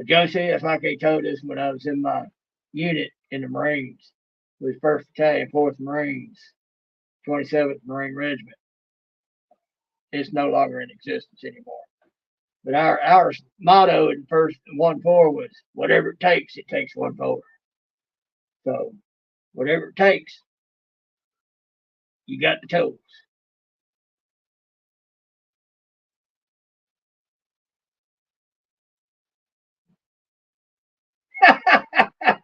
Joe said, it's like they told us when I was in my unit in the Marines, with 1st Battalion, 4th Marines, 27th Marine Regiment. It's no longer in existence anymore. But our motto in first 1-4 was whatever it takes 1-4. So whatever it takes, you got the tools.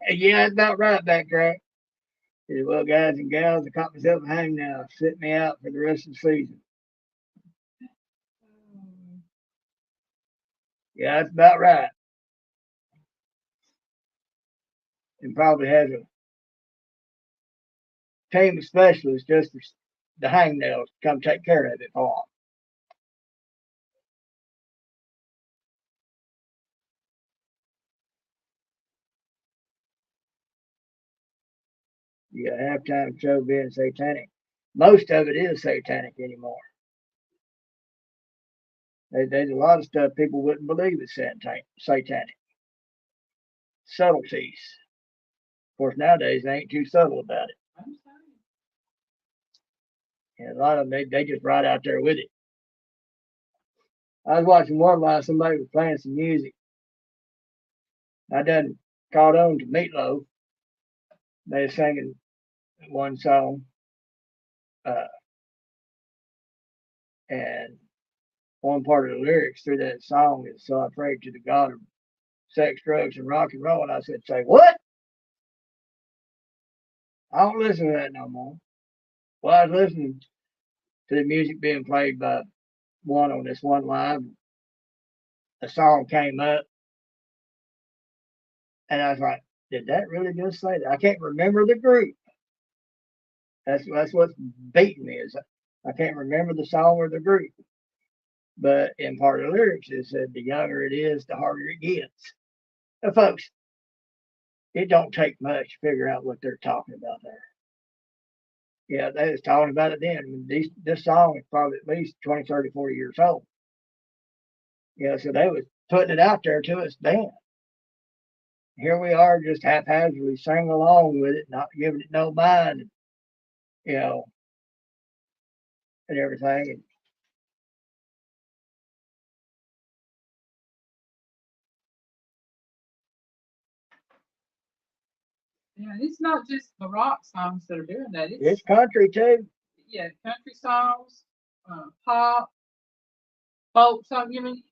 Yeah, that's about right, Backtrack. Said, well, guys and gals, I caught myself a hang now. Sit me out for the rest of the season. Yeah, that's about right. And probably has a team of specialists just for the hangnails to come take care of it for them. Yeah, halftime show being satanic. Most of it is satanic anymore. There's a lot of stuff people wouldn't believe is satanic. Subtleties. Of course, nowadays they ain't too subtle about it. And a lot of them, they just right out there with it. I was watching one while somebody was playing some music. I done caught on to Meatloaf. They were singing one song, uh, and one part of the lyrics through that song is "So I prayed to the God of sex, drugs, and rock and roll." And I said, "Say what? I don't listen to that no more." Well, I was listening to the music being played by one on this one live. A song came up, and I was like, "Did that really just say that?" I can't remember the group. That's what's beating me is I can't remember the song or the group. But in part of the lyrics, it said, "The younger it is, the harder it gets." Now, folks, it don't take much to figure out what they're talking about there. Yeah, they was talking about it then. I mean, this song is probably at least 20, 30, 40 years old. Yeah, so they was putting it out there to us then. Here we are just haphazardly singing along with it, not giving it no mind, you know, and everything. And Yeah, it's not just the rock songs that are doing that. it's country too. Yeah, country songs, pop, folk songs. I mean,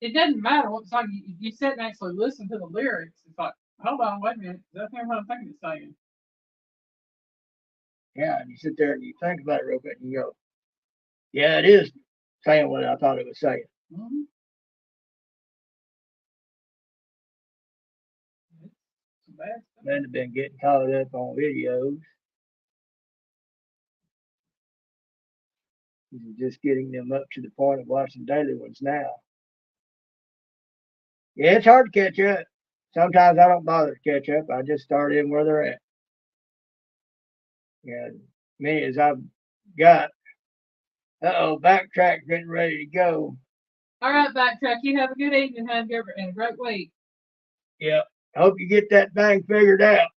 it doesn't matter what song you sit and actually listen to the lyrics. It's like, hold on, wait a minute, is that what I'm thinking it's saying? Yeah, and you sit there and you think about it real quick and you go, yeah, it is saying what I thought it was saying. Mm-hmm. Then they've been getting caught up on videos. Just getting them up to the point of watching daily ones now. Yeah, it's hard to catch up. Sometimes I don't bother to catch up. I just start in where they're at. Yeah, many as I've got. Backtrack getting ready to go. All right, Backtrack, you have a good evening, and a great week. Yeah, hope you get that thing figured out.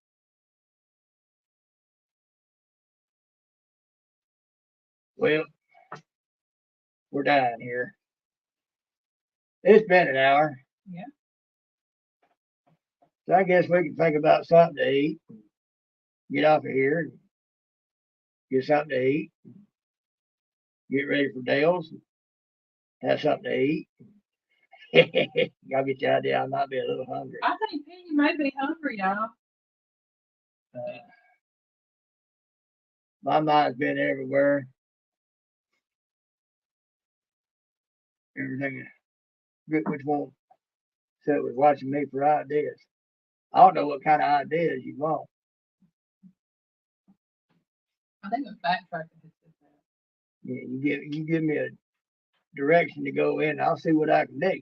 Well, we're dying here. It's been an hour. Yeah. So I guess we can think about something to eat. Get off of here and get something to eat. Get ready for Dale's. Have something to eat. Y'all get the idea. I might be a little hungry. I think Piggy may be hungry, y'all. My mind's been everywhere. Everything. Which one said was watching me for ideas. I don't know what kind of ideas you want. I think it was Backtrack that said that. Yeah, you give me a direction to go in. I'll see what I can do.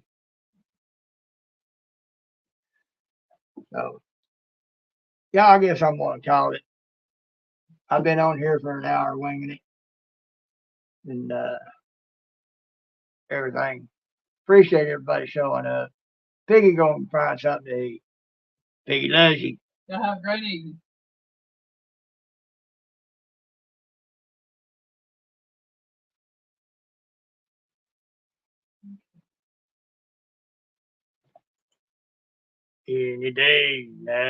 So yeah, I guess I'm gonna call it. I've been on here for an hour winging it and everything. Appreciate everybody showing up. Piggy gonna find something to eat. Piggy loves you. Y'all have a great evening. Any day now.